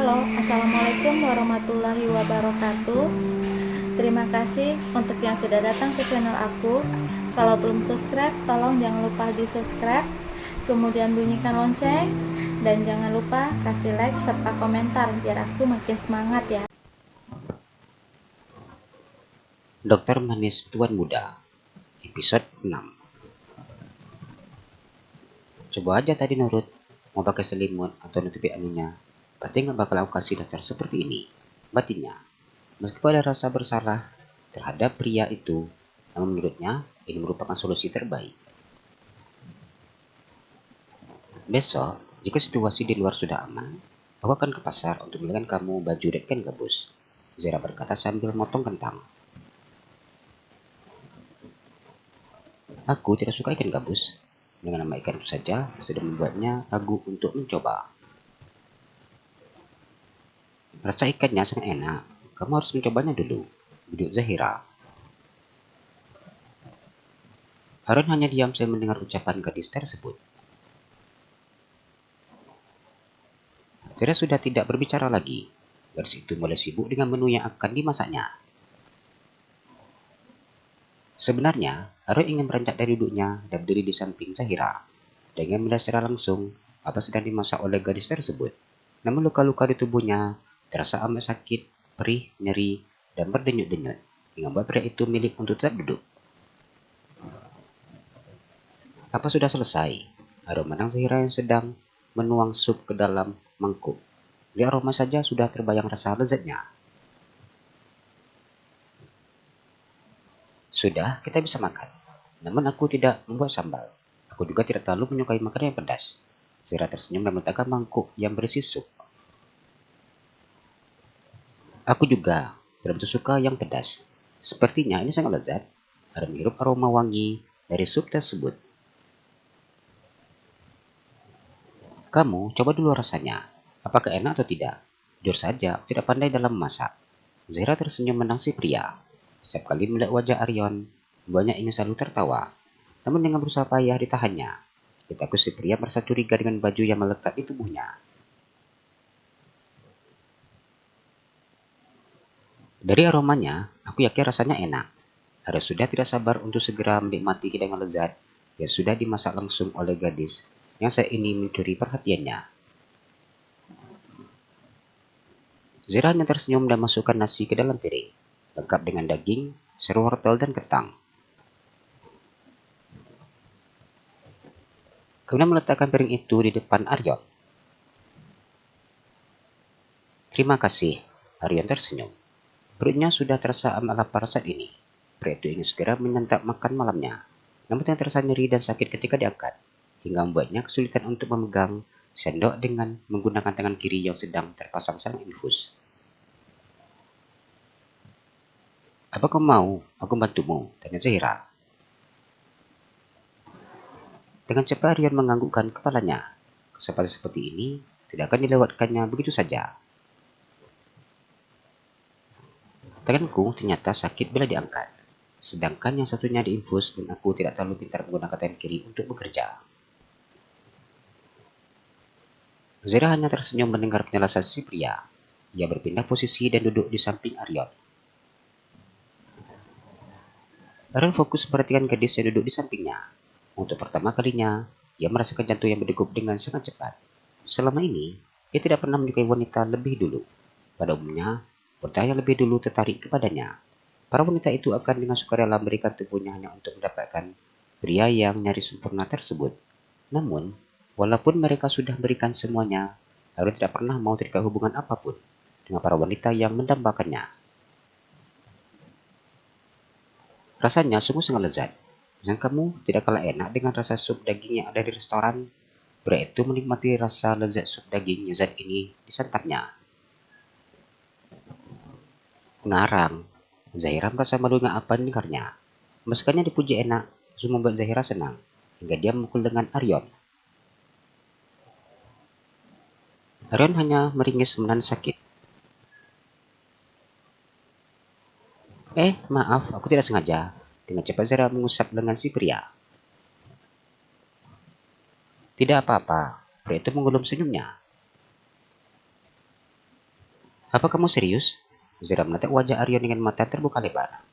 Halo, Assalamualaikum warahmatullahi wabarakatuh. Terima kasih untuk yang sudah datang ke channel aku. Kalau belum subscribe, tolong jangan lupa di subscribe, kemudian bunyikan lonceng, dan jangan lupa kasih like serta komentar biar aku makin semangat ya. Dokter Manis Tuan Muda, episode 6. Coba aja tadi nurut, mau pakai selimut atau nutupi anunya, pasti nggak bakal aku kasih dasar seperti ini. Batinnya, meskipun ada rasa bersalah terhadap pria itu, namun menurutnya ini merupakan solusi terbaik. Besok, jika situasi di luar sudah aman, aku akan ke pasar untuk membelikan kamu baju dan gabus. Zera berkata sambil motong kentang. Aku tidak suka ikan gabus. Dengan nama ikan itu saja sudah membuatnya ragu untuk mencoba. Rasa ikannya sangat enak. Kamu harus mencobanya dulu. Ujuk Zahira. Harun hanya diam saya mendengar ucapan gadis tersebut. Saya sudah tidak berbicara lagi. Gadis itu mulai sibuk dengan menu yang akan dimasaknya. Sebenarnya, Harun ingin beranjak dari duduknya dan berdiri di samping Zahira. Dengan melihat secara langsung apa sedang dimasak oleh gadis tersebut. Namun luka-luka di tubuhnya terasa amat sakit, perih, nyeri, dan berdenyut-denyut. Hingga membuat pria itu milik untuk tetap duduk. Apa sudah selesai? Harun memandang Zahira yang sedang menuang sup ke dalam mangkuk. Di aroma saja sudah terbayang rasa lezatnya. Sudah, kita bisa makan. Namun aku tidak membuat sambal. Aku juga tidak terlalu menyukai makanan yang pedas. Zahira tersenyum dan meletakkan mangkuk yang berisi sup. Aku juga tidak begitu suka yang pedas. Sepertinya ini sangat lezat. Harun menghirup aroma wangi dari sup tersebut. Kamu coba dulu rasanya. Apakah enak atau tidak? Jujur saja, tidak pandai dalam memasak. Zahira tersenyum menang si pria. Setiap kali melihat wajah Aryon, banyak ingin selalu tertawa. Namun dengan berusaha payah ditahannya. Ditakut si pria merasa curiga dengan baju yang melekat di tubuhnya. Dari aromanya, aku yakin rasanya enak. Harus sudah tidak sabar untuk segera menikmati hidangan lezat yang sudah dimasak langsung oleh gadis yang saya ini mencuri perhatiannya. Zahira hanya tersenyum dan masukkan nasi ke dalam piring, lengkap dengan daging, seru wortel, dan kentang. Kemudian meletakkan piring itu di depan Aryon. Terima kasih, Aryon tersenyum. Perutnya sudah terasa amat lapar saat ini. Pria itu ingin segera menyantap makan malamnya, namun terasa nyeri dan sakit ketika diangkat, hingga membuatnya kesulitan untuk memegang sendok dengan menggunakan tangan kiri yang sedang terpasang sarung infus. Apa kau mau aku bantumu? Tanya Zahira. Dengan cepat Aryon menganggukkan kepalanya. Kesempatan seperti ini tidak akan dilewatkannya begitu saja. Tanganku ternyata sakit bila diangkat, sedangkan yang satunya diinfus dan aku tidak terlalu pintar menggunakan tangan kiri untuk bekerja. Zahira hanya tersenyum mendengar penjelasan si pria. Ia berpindah posisi dan duduk di samping Aryon. Aryon fokus perhatikan gadis yang duduk di sampingnya. Untuk pertama kalinya, ia merasakan jantung yang berdegup dengan sangat cepat. Selama ini, ia tidak pernah menyukai wanita lebih dulu. Pada umumnya, wanita yang lebih dulu tertarik kepadanya. Para wanita itu akan dengan sukarela memberikan tubuhnya hanya untuk mendapatkan pria yang nyaris sempurna tersebut. Namun, walaupun mereka sudah memberikan semuanya, Harun tidak pernah mau terikat hubungan apapun dengan para wanita yang mendambakannya. Rasanya sungguh sangat lezat. Dan kamu tidak kalah enak dengan rasa sup daging yang ada di restoran. Pria itu menikmati rasa lezat sup daging yang zat ini disantapnya. Ngarang. Zahira merasa malu dengan apa yang dengarnya. Masakannya dipuji enak, justru membuat Zahira senang, hingga dia memukul dengan Aryon. Aryon hanya meringis menahan sakit. Maaf, aku tidak sengaja. Dengan cepat Zahira mengusap lengan si pria. Tidak apa-apa, pria itu menggulung senyumnya. Apa kamu serius? Zahira menatap wajah Aryon dengan mata terbuka lebar.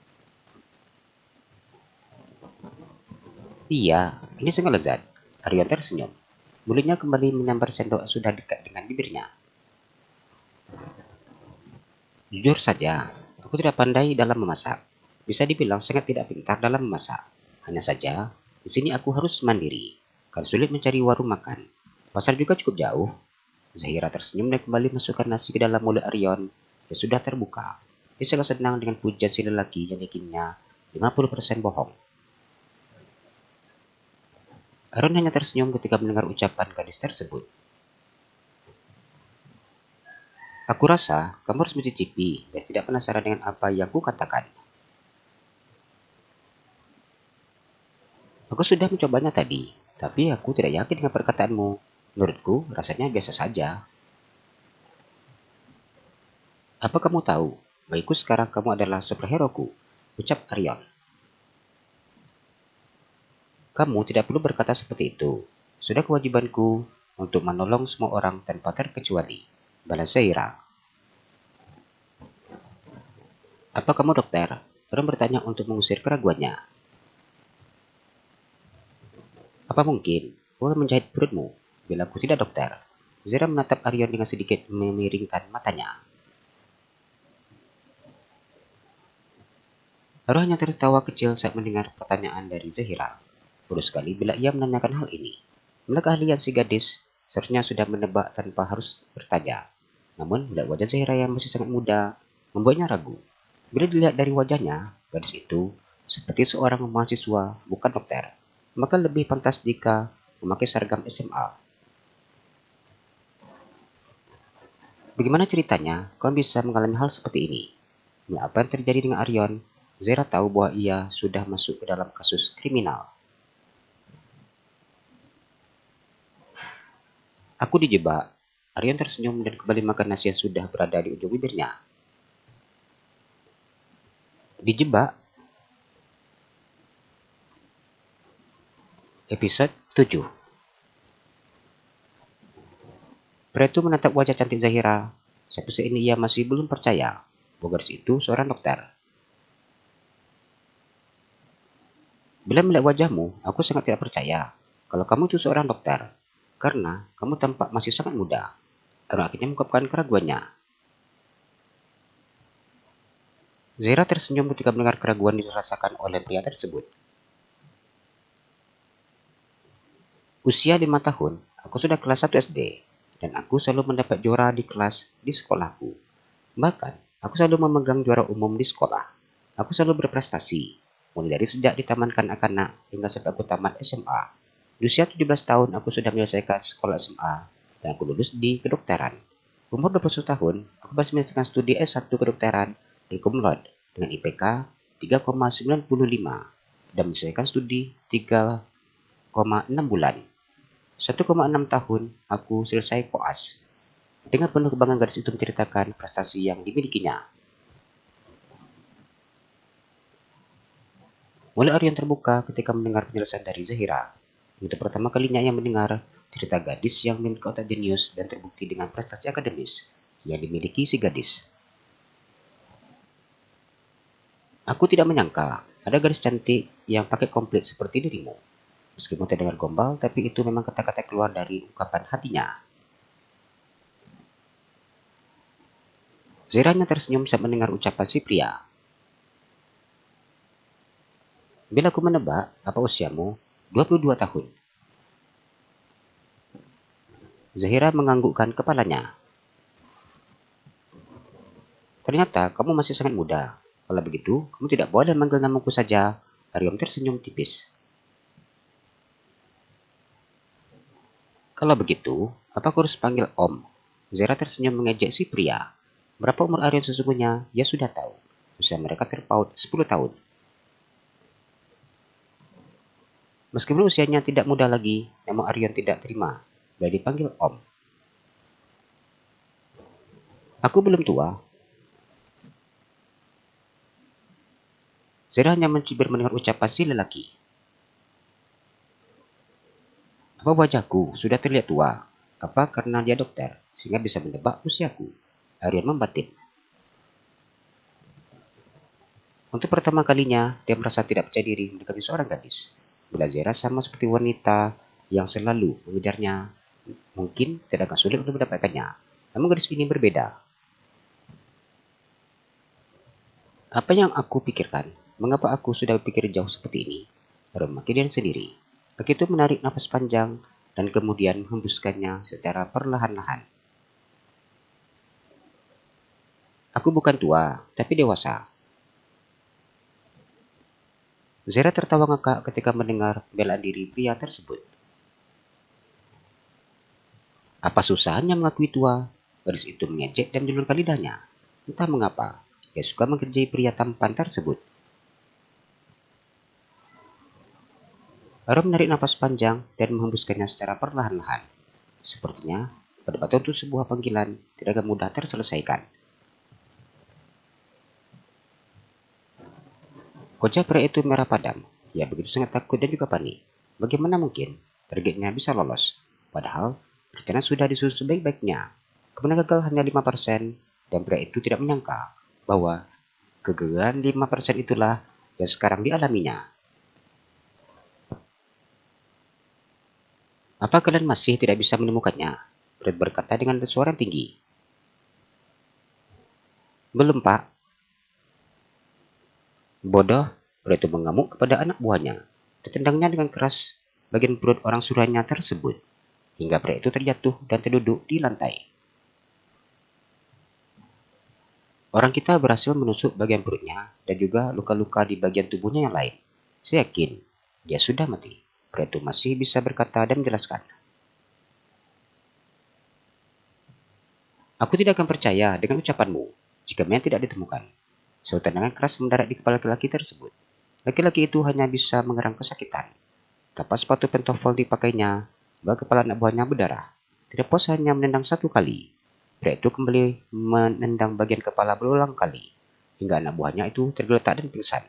Iya, ini sangat lezat. Aryon tersenyum. Mulutnya kembali menyambar sendok yang sudah dekat dengan bibirnya. Jujur saja, aku tidak pandai dalam memasak. Bisa dibilang sangat tidak pintar dalam memasak. Hanya saja, di sini aku harus mandiri. Kan sulit mencari warung makan. Pasar juga cukup jauh. Zahira tersenyum dan kembali masukkan nasi ke dalam mulut Aryon yang sudah terbuka. Dia sangat senang dengan pujian si lelaki yang yakinnya 50% bohong. Aryon hanya tersenyum ketika mendengar ucapan gadis tersebut. Aku rasa kamu harus mencicipi dan tidak penasaran dengan apa yang kukatakan. Aku sudah mencobanya tadi, tapi aku tidak yakin dengan perkataanmu. Menurutku, rasanya biasa saja. Apa kamu tahu? Bagiku sekarang kamu adalah superhero-ku, ucap Aryon. Kamu tidak perlu berkata seperti itu. Sudah kewajibanku untuk menolong semua orang tanpa terkecuali. Balas Zaira. Apa kamu dokter? Orang bertanya untuk mengusir keraguannya. Apa mungkin? Aku akan menjahit perutmu. Bila aku tidak dokter. Zaira menatap Aryon dengan sedikit memiringkan matanya. Haru hanya tertawa kecil saat mendengar pertanyaan dari Zahira. Bodoh sekali bila ia menanyakan hal ini. Bila keahlian si gadis seharusnya sudah menebak tanpa harus bertanya. Namun, melihat wajah Zahira yang masih sangat muda, membuatnya ragu. Bila dilihat dari wajahnya, gadis itu seperti seorang mahasiswa, bukan dokter. Maka lebih pantas jika memakai seragam SMA. Bagaimana ceritanya kau bisa mengalami hal seperti ini? Apa yang terjadi dengan Aryon? Zahira tahu bahwa ia sudah masuk ke dalam kasus kriminal. Aku dijebak. Aryan tersenyum dan kembali makan nasi yang sudah berada di ujung bibirnya. Dijebak? Episode 7. Pria itu menatap wajah cantik Zahira. Sampai saat ini ia masih belum percaya bahwa gadis itu seorang dokter. Bila melihat wajahmu, aku sangat tidak percaya kalau kamu itu seorang dokter. Karena kamu tampak masih sangat muda. Aryan akhirnya mengungkapkan keraguannya. Zahira tersenyum ketika mendengar keraguan dirasakan oleh pria tersebut. Usia 5 tahun, aku sudah kelas 1 SD, dan aku selalu mendapat juara di kelas di sekolahku. Bahkan, aku selalu memegang juara umum di sekolah. Aku selalu berprestasi, mulai dari sejak di taman kanak-kanak hingga sampai aku tamat SMA. Di usia 17 tahun, aku sudah menyelesaikan sekolah SMA, dan aku lulus di kedokteran. Umur 21 tahun, aku masih menyelesaikan studi S1 kedokteran di cum laude dengan IPK 3,95 dan menyelesaikan studi 3,6 bulan. 1,6 tahun aku selesai koas. Dengan penuh kebanggaan gadis itu menceritakan prestasi yang dimilikinya. Mulut Aryan terbuka ketika mendengar penjelasan dari Zahira. Untuk pertama kalinya ia mendengar cerita gadis yang memiliki otak jenius dan terbukti dengan prestasi akademis yang dimiliki si gadis. Aku tidak menyangka ada gadis cantik yang pakai komplit seperti dirimu. Meskipun terdengar gombal, tapi itu memang kata-kata keluar dari ungkapan hatinya. Zahira hanya tersenyum saat mendengar ucapan si pria. Bila aku menebak, apa usiamu? 22 tahun. Zahira menganggukkan kepalanya. Ternyata kamu masih sangat muda. Kalau begitu, kamu tidak boleh manggil namaku saja. Aryon tersenyum tipis. Kalau begitu, apa aku harus panggil Om? Zahira tersenyum mengejek si pria. Berapa umur Aryon sesungguhnya, ia sudah tahu. Usia mereka terpaut 10 tahun. Meskipun usianya tidak muda lagi, namun Aryon tidak terima bila dipanggil Om. Aku belum tua. Zahira hanya mencibir mendengar ucapan si lelaki. Apa wajahku sudah terlihat tua? Apa karena dia dokter, sehingga bisa menebak usiaku? Aryan membatin. Untuk pertama kalinya, dia merasa tidak percaya diri mendekati seorang gadis. Bila Zera sama seperti wanita yang selalu mengejarnya, mungkin tidak akan sulit untuk mendapatkannya. Namun gadis ini berbeda. Apa yang aku pikirkan? Mengapa aku sudah berpikir jauh seperti ini? Remaki diri sendiri. Begitu menarik napas panjang dan kemudian menghembuskannya secara perlahan-lahan. Aku bukan tua, tapi dewasa. Zera tertawa ngakak ketika mendengar pembelaan diri pria tersebut. Apa susahnya mengakui tua? Gadis itu mengejek dan menjulurkan lidahnya. Entah mengapa, dia suka mengerjai pria tampan tersebut. Aaron menarik napas panjang dan menghembuskannya secara perlahan-lahan. Sepertinya, perdebatan untuk sebuah panggilan tidak akan mudah terselesaikan. Wajah pria itu merah padam. Ia begitu sangat takut dan juga panik. Bagaimana mungkin targetnya bisa lolos? Padahal, rencana sudah disusun sebaik-baiknya. Kemenangan gagal hanya 5% dan pria itu tidak menyangka bahwa kegagalan 5% itulah yang sekarang dialaminya. Apa kalian masih tidak bisa menemukannya? Fred berkata dengan suara tinggi. Belum, Pak. Bodoh, pria itu mengamuk kepada anak buahnya. Ditendangnya dengan keras bagian perut orang suruhannya tersebut, hingga pria itu terjatuh dan terduduk di lantai. Orang kita berhasil menusuk bagian perutnya dan juga luka-luka di bagian tubuhnya yang lain. Saya yakin dia sudah mati. Pria itu masih bisa berkata dan menjelaskan. Aku tidak akan percaya dengan ucapanmu jika Mia tidak ditemukan. Suatu tendangan keras mendarat di kepala laki-laki tersebut. Laki-laki itu hanya bisa mengerang kesakitan. Tanpa sepatu pantofel dipakainya, bahwa kepala anak buahnya berdarah. Tidak puas hanya menendang satu kali. Pria itu kembali menendang bagian kepala berulang kali, hingga anak buahnya itu tergeletak dan pingsan.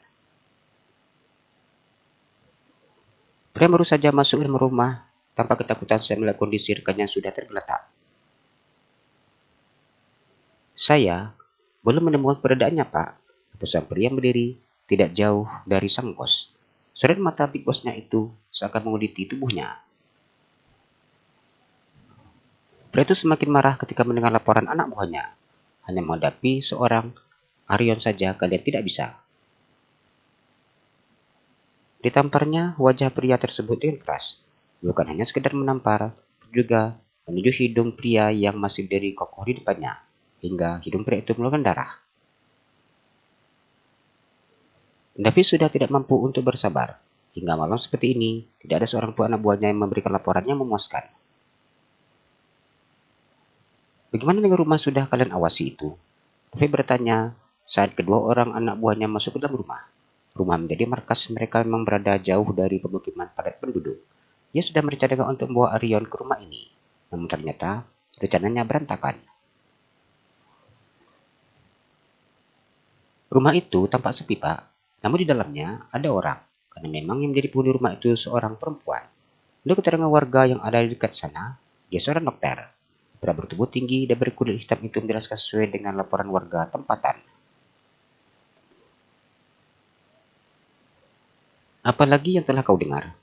Pria baru saja masuk dalam rumah, tanpa ketakutan saat melihat kondisi rekannya sudah tergeletak. Saya belum menemukan keberadaannya, Pak. Sang pria berdiri tidak jauh dari sang bos. Sorot mata big bosnya itu seakan menguliti tubuhnya. Pria itu semakin marah ketika mendengar laporan anak buahnya. Hanya menghadapi seorang Arion saja kalian tidak bisa. Ditamparnya wajah pria tersebut dengan keras. Bukan hanya sekedar menampar, juga menuju hidung pria yang masih berdiri kokoh di depannya, hingga hidung pria itu mengeluarkan darah. David sudah tidak mampu untuk bersabar. Hingga malam seperti ini, tidak ada seorang pun anak buahnya yang memberikan laporan yang memuaskan. Bagaimana dengan rumah sudah kalian awasi itu? David bertanya saat kedua orang anak buahnya masuk ke dalam rumah. Rumah menjadi markas mereka memang berada jauh dari pemukiman padat penduduk. Ia sudah merencanakan untuk membawa Arion ke rumah ini. Namun ternyata rencananya berantakan. Rumah itu tampak sepi, Pak. Namun di dalamnya ada orang. Karena memang yang menjadi penghuni rumah itu seorang perempuan. Menurut keterangan warga yang ada di dekat sana, dia seorang dokter. Pria bertubuh tinggi dan berkulit hitam itu menjelaskan sesuai dengan laporan warga tempatan. Apalagi yang telah kau dengar?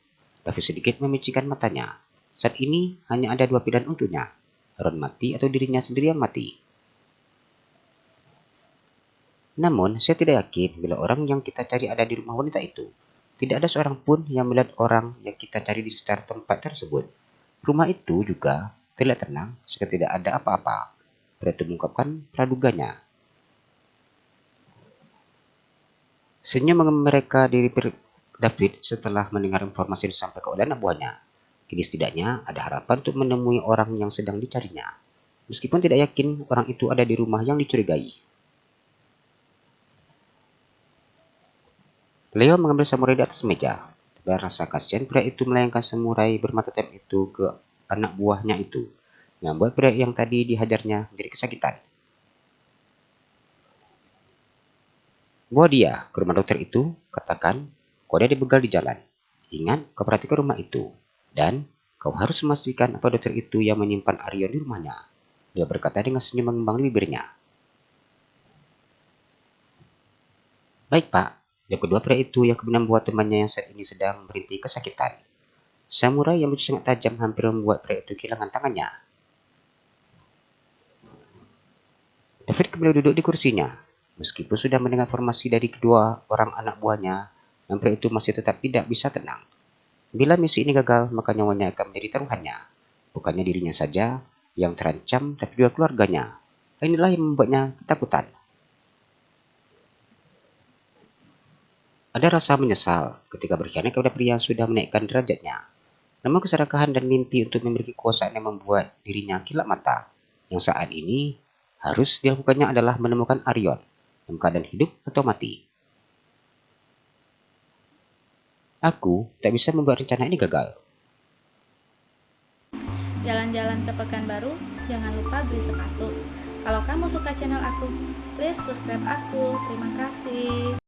David sedikit memicikkan matanya. Saat ini hanya ada dua pilihan untuknya. Aaron mati atau dirinya sendiri yang mati. Namun, saya tidak yakin bila orang yang kita cari ada di rumah wanita itu. Tidak ada seorang pun yang melihat orang yang kita cari di sekitar tempat tersebut. Rumah itu juga terlihat tenang, seperti tidak ada apa-apa. Pria itu mengungkapkan praduganya. Senyum mereka diri David setelah mendengar informasi yang disampaikan oleh anak buahnya. Kini setidaknya ada harapan untuk menemui orang yang sedang dicarinya. Meskipun tidak yakin orang itu ada di rumah yang dicurigai. Leo mengambil samurai di atas meja. Dan rasa kasihan pria itu melayangkan samurai bermata tajam itu ke anak buahnya itu. Yang membuat pria yang tadi dihajarnya menjadi kesakitan. Bawa dia ke rumah dokter itu, katakan, kau dia dibegal di jalan. Ingat, kau perhatikan rumah itu. Dan kau harus memastikan apa dokter itu yang menyimpan Arion di rumahnya. Dia berkata dengan senyum mengembang bibirnya. Baik, Pak. Jawab kedua pria itu yang kemudian membuat temannya yang saat ini sedang merintih kesakitan. Samurai yang begitu sangat tajam hampir membuat pria itu kehilangan tangannya. David kembali duduk di kursinya. Meskipun sudah mendengar informasi dari kedua orang anak buahnya, yang pria itu masih tetap tidak bisa tenang. Bila misi ini gagal, maka nyawanya akan menjadi taruhannya. Bukannya dirinya saja yang terancam, tapi juga keluarganya. Inilah yang membuatnya ketakutan. Ada rasa menyesal ketika berkhianat kepada pria yang sudah menaikkan derajatnya. Namun keserakahan dan mimpi untuk memiliki kekuasaan yang membuat dirinya kilap mata. Yang saat ini harus dilakukannya adalah menemukan Arion dalam keadaan hidup atau mati. Aku tak bisa membuat rencana ini gagal. Jalan-jalan ke Pekanbaru, jangan lupa beli sepatu. Kalau kamu suka channel aku, please subscribe aku. Terima kasih.